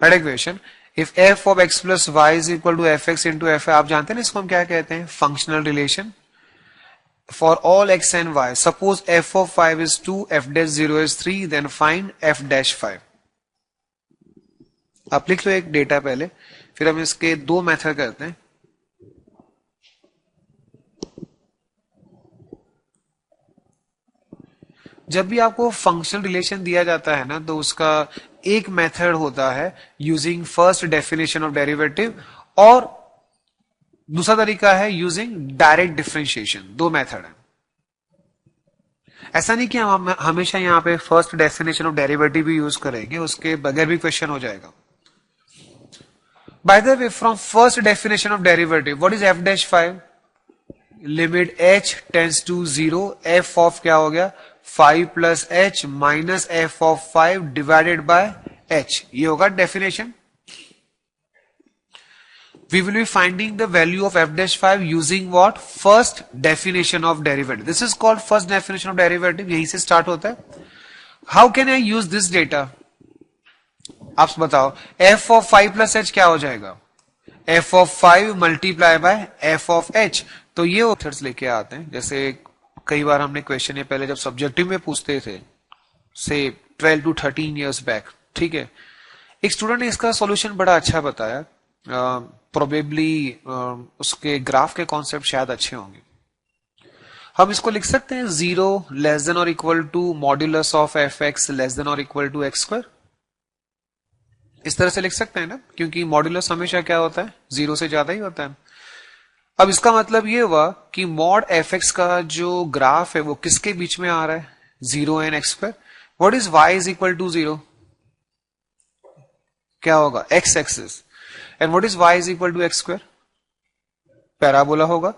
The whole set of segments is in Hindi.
Equation if f of x plus y is equal to f x into f, आप जानते हैं ना इसको हम क्या कहते हैं, functional relation for all x and y. Suppose f of 5 is 2, f dash 0 is 3, then find f dash 5. आप लिख लो एक डेटा पहले, फिर हम इसके दो मेथड करते हैं. जब भी आपको फंक्शनल रिलेशन दिया जाता है ना, तो उसका एक मेथड होता है using first definition of derivative, और दूसरा तरीका है यूजिंग डायरेक्ट डिफरेंशिएशन. दो मेथड है. ऐसा नहीं कि हम हमेशा यहां पे फर्स्ट डेफिनेशन ऑफ डेरिवेटिव भी यूज करेंगे, उसके बगैर भी क्वेश्चन हो जाएगा. By the way, from first definition of derivative, what is f dash 5? Limit h tends to 0, f of क्या हो गया 5 plus h minus f of 5 divided by h. ये होगा definition. We will be finding the value of f dash 5 using what? First definition of derivative. This is called first definition of derivative. यहीं से start होता है. How can I use this data? आप बताओ, f of 5 plus h क्या हो जाएगा? f of 5 multiply by f of h. तो ये ऑथर्स लेके आते हैं. जैसे कई बार हमने क्वेश्चन ये पहले जब सब्जेक्टिव में पूछते थे, से 12 to 13 years back, ठीक है, एक स्टूडेंट ने इसका सॉल्यूशन बड़ा अच्छा बताया. प्रोबेबली उसके ग्राफ के कॉन्सेप्ट शायद अच्छे होंगे. हम इसको लिख सकते हैं 0 लेस देन और equal to modulus of f x less than और इक्वल टू एक्स स्क्वायर. इस तरह से लिख सकते हैं ना, क्योंकि मॉड्यूलस हमेशा क्या होता है, 0 से ज्यादा ही होता है. अब इसका मतलब ये हुआ कि मॉड एफ एक्स का जो ग्राफ है वो किसके बीच में आ रहा है, 0 and x square. What is y is equal to 0? क्या होगा, x axis. And what is y is equal to x square? Parabola होगा,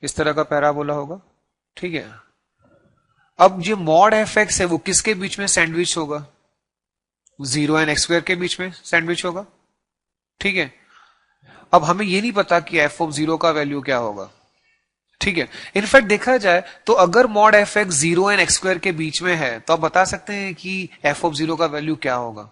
इस तरह का पैराबोला होगा. ठीक है. अब जो मॉड एफ एक्स है वो किसके बीच में सैंडविच होगा, 0 एंड एक्स स्क्वायर के बीच में सैंडविच होगा. ठीक है. अब हमें ये नहीं पता कि एफ ऑफ 0 का वैल्यू क्या होगा. ठीक है. इनफैक्ट देखा जाए तो अगर mod F x 0 and x square के बीच में है तो आप बता सकते हैं कि एफ ऑफ 0 का वैल्यू क्या होगा.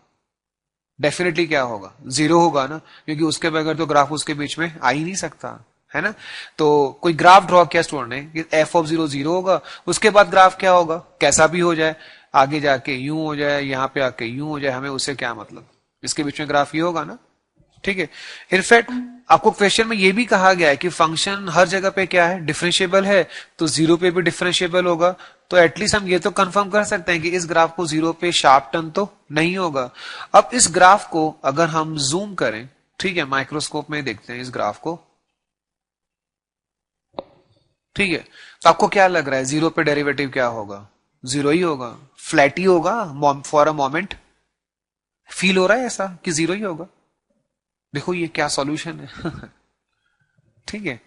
डेफिनेटली क्या होगा, 0 होगा ना, क्योंकि उसके बगैर तो ग्राफ उसके बीच में आ ही नहीं सकता है ना. तो कोई ग्राफ ड्रॉ किया स्टूडेंट ने, एफ ऑफ 0 0 होगा, उसके बाद ग्राफ क्या होगा, कैसा भी हो जाए, आगे जाके यूं हो जाए, यहां पे आके यूं हो जाए, हमें उससे क्या मतलब, इसके बीच में ग्राफ ये होगा ना. ठीक है. इनफैक्ट आपको क्वेश्चन में ये भी कहा गया है कि फंक्शन हर जगह पे क्या है, डिफरेंशिएबल है, तो 0 पे भी डिफरेंशिएबल होगा. तो एटलीस्ट हम ये तो कंफर्म कर सकते हैं कि इस ग्राफ को 0 पे शार्प टर्न तो नहीं होगा. अब इस ग्राफ को अगर हम जूम करें, ठीक है, माइक्रोस्कोप में देखते हैं इस ग्राफ को. ठीक है. तो आपको क्या लग रहा है, 0 पे डेरिवेटिव क्या होगा, 0 ही होगा, फ्लैट ही होगा फॉर अ मोमेंट. फील हो रहा है ऐसा कि 0 ही होगा. देखो ये क्या सॉल्यूशन है. ठीक है.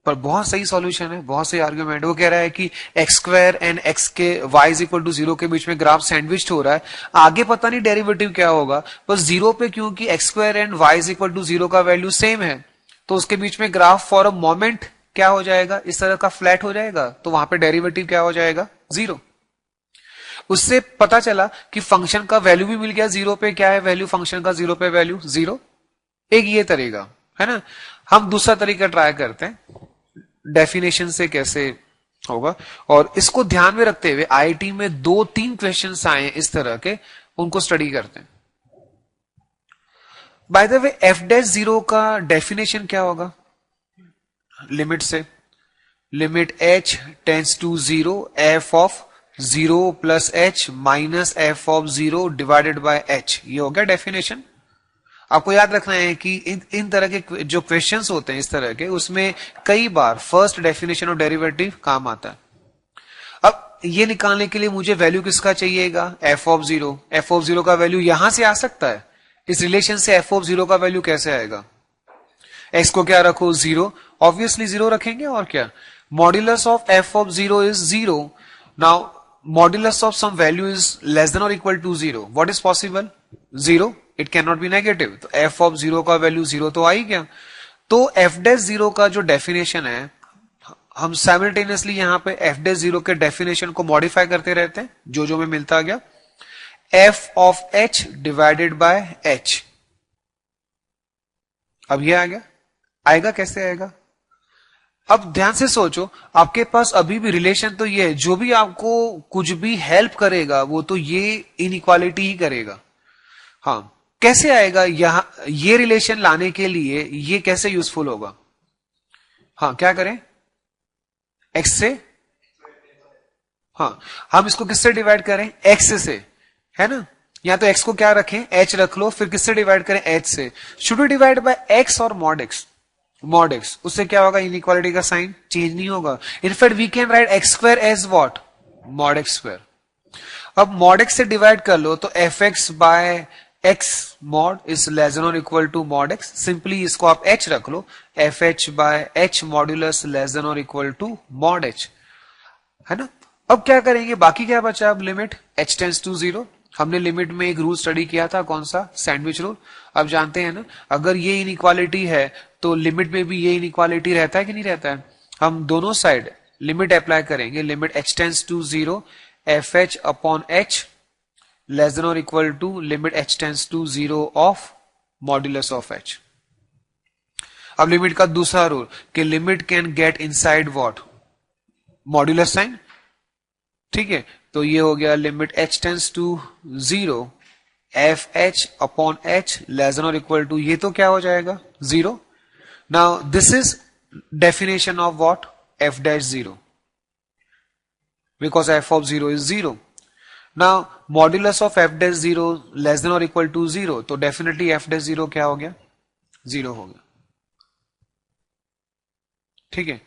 पर बहुत सही सॉल्यूशन है, बहुत सही आर्ग्यूमेंट. वो कह रहा है कि एक्स स्क्वायर एंड एक्स के वाई इज इक्वल टू 0 के बीच में ग्राफ सैंडविच हो रहा है. आगे पता नहीं डेरिवेटिव क्या होगा, बस 0 पे क्योंकि x square and y is equal to 0 का वैल्यू सेम है, तो उसके बीच में ग्राफ फॉर अ मोमेंट क्या हो जाएगा, इस तरह का फ्लैट हो जाएगा. तो वहां पे डेरिवेटिव क्या हो जाएगा, 0. उससे पता चला कि फंक्शन का वैल्यू भी मिल गया 0 पे. क्या है वैल्यू फंक्शन का 0 पे, वैल्यू 0. एक ये तरीका है ना. हम दूसरा तरीका ट्राई करते हैं, डेफिनेशन से कैसे होगा. और इसको ध्यान में रखते हुए आईआईटी में 2-3 क्वेश्चंस आए इस तरह के, उनको स्टडी करते हैं. By the way, f dash 0 का डेफिनेशन क्या होगा, लिमिट से, limit h tends to 0, f of 0 plus h minus f of 0 divided by h. ये हो गया डेफिनेशन. आपको याद रखना है कि इन तरह के जो क्वेश्चंस होते हैं इस तरह के, उसमें कई बार फर्स्ट डेफिनेशन ऑफ डेरिवेटिव काम आता है. अब ये निकालने के लिए मुझे वैल्यू किसका चाहिएगा, एफ ऑफ 0. एफ ऑफ 0 का वैल्यू यहां से आ सकता है. इस रिलेशन से एफ ऑफ 0 का वैल्यू कैसे आएगा, एक्स को क्या रखो, 0, ऑब्वियसली 0 रखेंगे. और क्या, modulus of f of 0 is 0. Now modulus of some value is less than और equal to 0. What is possible, 0. It can not be negative. तो एफ ऑफ 0 का वैल्यू 0 तो आ ही गया. तो एफ डैश 0 का जो डेफिनेशन है, हम साइमल्टेनियसली यहां पे एफ डैश 0 के डेफिनेशन को मॉडिफाई करते रहते हैं, जो जो में मिलता गया. F of H divided by H. अब ये आ गया, आएगा कैसे आएगा? अब ध्यान से सोचो, आपके पास अभी भी रिलेशन तो ये है, जो भी आपको कुछ भी हेल्प करेगा वो तो ये इनइक्वालिटी ही करेगा। हाँ, कैसे आएगा? यहां ये रिलेशन लाने के लिए ये कैसे यूजफुल होगा? हाँ, क्या करें? एक्स से, हाँ, हम इसको किससे डिवाइड करें? एक्स से, है ना? या तो एक्स को क्या रखें? एच रख लो, फिर किससे डिवाइड करें? एच से। Should we divide by x और मॉड एक्स? मॉड एक्स, उससे क्या होगा? इनइक्वालिटी का साइन चेंज नहीं होगा। In fact we can write x square as what? Mod x square. अब मॉड एक्स से डिवाइड कर लो तो f x by x mod is less than और equal to mod x. Simply इसको आप एच रख लो, f h by h modulus less than और इक्वल टू मॉड एच, है ना? अब क्या करेंगे? बाकी क्या बचा? अब limit h tends to zero. हमने लिमिट में एक रूल स्टडी किया था, कौन सा? Sandwich rule. अब जानते हैं ना, अगर ये इनइक्वालिटी है तो लिमिट में भी ये इनइक्वालिटी रहता है कि नहीं रहता है? हम दोनों साइड लिमिट अप्लाई करेंगे। Limit h tends to zero f h upon h less than और equal to limit h tends to zero of modulus of h. अब लिमिट का दूसरा रूल कि limit can get inside what? Modulus sign. ठीक है, तो ये हो गया limit h tends to zero f h upon h less than और इक्वल टू, ये तो क्या हो जाएगा? Zero. Now this is definition of what? F dash zero, because F of zero is zero. Now modulus of F dash zero less than और इक्वल टू जीरो, तो डेफिनेटली एफ डैश जीरो क्या हो गया? जीरो हो गया। ठीक है,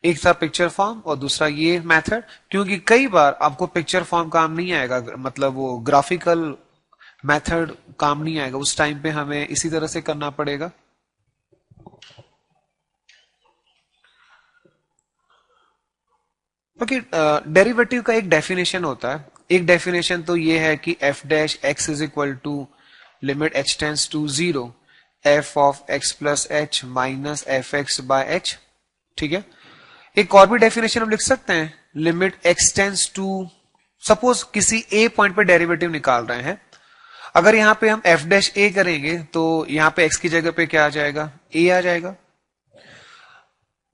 एक था पिक्चर फॉर्म और दूसरा ये मेथड, क्योंकि कई बार आपको पिक्चर फॉर्म काम नहीं आएगा, मतलब वो ग्राफिकल मेथड काम नहीं आएगा, उस टाइम पे हमें इसी तरह से करना पड़ेगा। ओके, डेरिवेटिव का एक डेफिनेशन होता है। एक डेफिनेशन तो ये है कि f dash x is equal to limit h tends to zero f of x plus h minus f x by h. ठीक है, एक और भी डेफिनेशन हम लिख सकते हैं, limit x tends to, suppose किसी ए पॉइंट पे डेरिवेटिव निकाल रहे हैं, अगर यहां पे हम एफ डैश ए करेंगे तो यहां पे एक्स की जगह पे क्या आ जाएगा? ए आ जाएगा।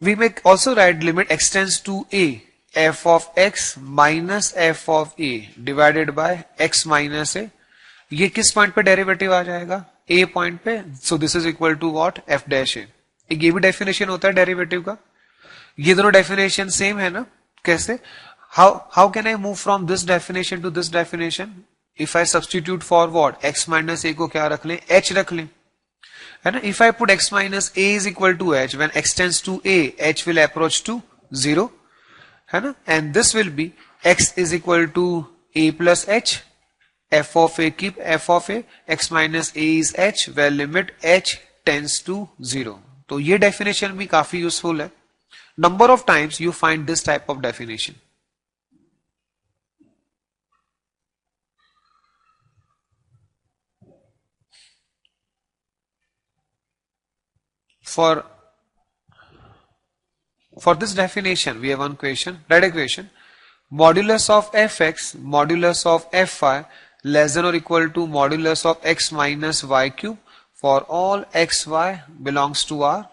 We may also write limit x tends to a f of x minus f of a divided by x minus a. ये किस पॉइंट पे डेरिवेटिव आ जाएगा? ए पॉइंट पे। So this is equal to what? F dash a. ये भी डेफिनेशन होता है डेरिवेटिव का। ये दोनों डेफिनेशन सेम है ना? कैसे? How can I move from this definition to this definition? If I substitute for what? X minus a को क्या रख लें? एच रख लें, है ना? If I put x minus a is equal to h, when x tends to a h will approach to zero, है ना? And this will be x is equal to a plus h f of a, keep f of A, x minus a is h well limit h tends to zero. तो ये डेफिनेशन भी काफी यूजफुल है। Number of times you find this type of definition. For this definition, we have one question, write equation. Modulus of fx, modulus of fy less than or equal to modulus of x minus y cube for all xy belongs to R.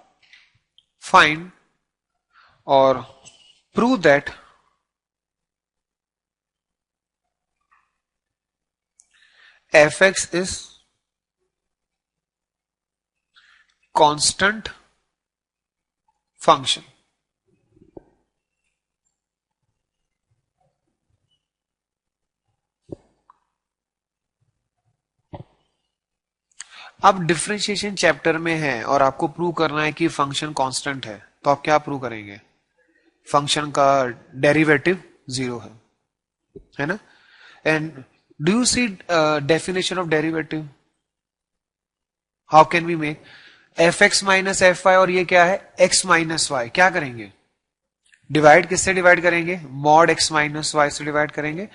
Find or prove that fx is constant function. आप डिफरेंशिएशन चैप्टर में हैं और आपको प्रूव करना है कि फंक्शन कांस्टेंट है, तो आप क्या प्रूव करेंगे? फंक्शन का डेरिवेटिव जीरो है ना? And do you see definition of derivative? How can we make f x minus f y, और ये क्या है? X minus y. क्या करेंगे? डिवाइड किससे डिवाइड करेंगे? मॉड एक्स माइनस वाई से डिवाइड करेंगे।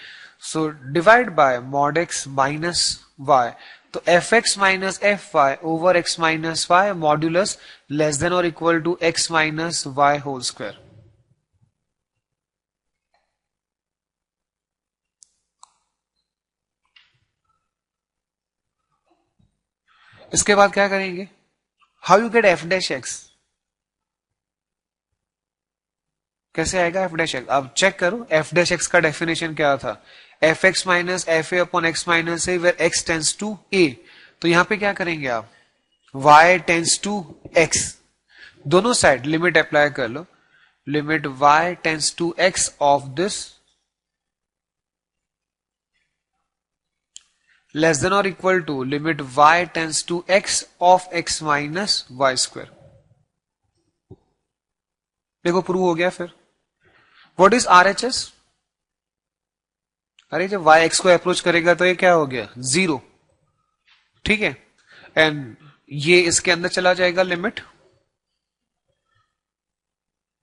So divide by mod x minus y, तो f x minus f y over x minus y modulus less than और equal to x minus y whole square. इसके बाद क्या करेंगे, how you get f dash x, कैसे आएगा एफ डैश एक्स? अब चेक करो एफ डैश एक्स का डेफिनेशन क्या था, f x minus f a upon x minus a where x tends to a. तो यहां पे क्या करेंगे आप, y टेंस टू x, दोनों साइड लिमिट अप्लाई कर लो, limit y tends to x of this less than और equal to limit y tends to x of x minus y square. देखो प्रूव हो गया। फिर what is R H S? अरे जब y x को अप्रोच करेगा तो ये क्या हो गया, 0, ठीक है, एंड ये इसके अंदर चला जाएगा limit,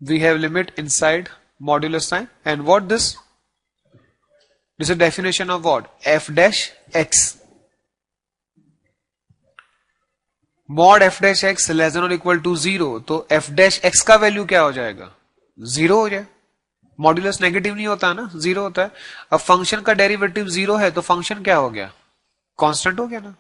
we have limit inside modulus sign, and what this is definition of what, f dash x, mod f dash x less than और इक्वल टू 0, तो एफ डैश एक्स का वैल्यू क्या हो जाएगा, 0 हो जाए, मॉड्यूलस नेगेटिव नहीं होता ना, 0 होता है। अब फंक्शन का डेरिवेटिव 0 है तो फंक्शन क्या हो गया, कांस्टेंट हो गया ना।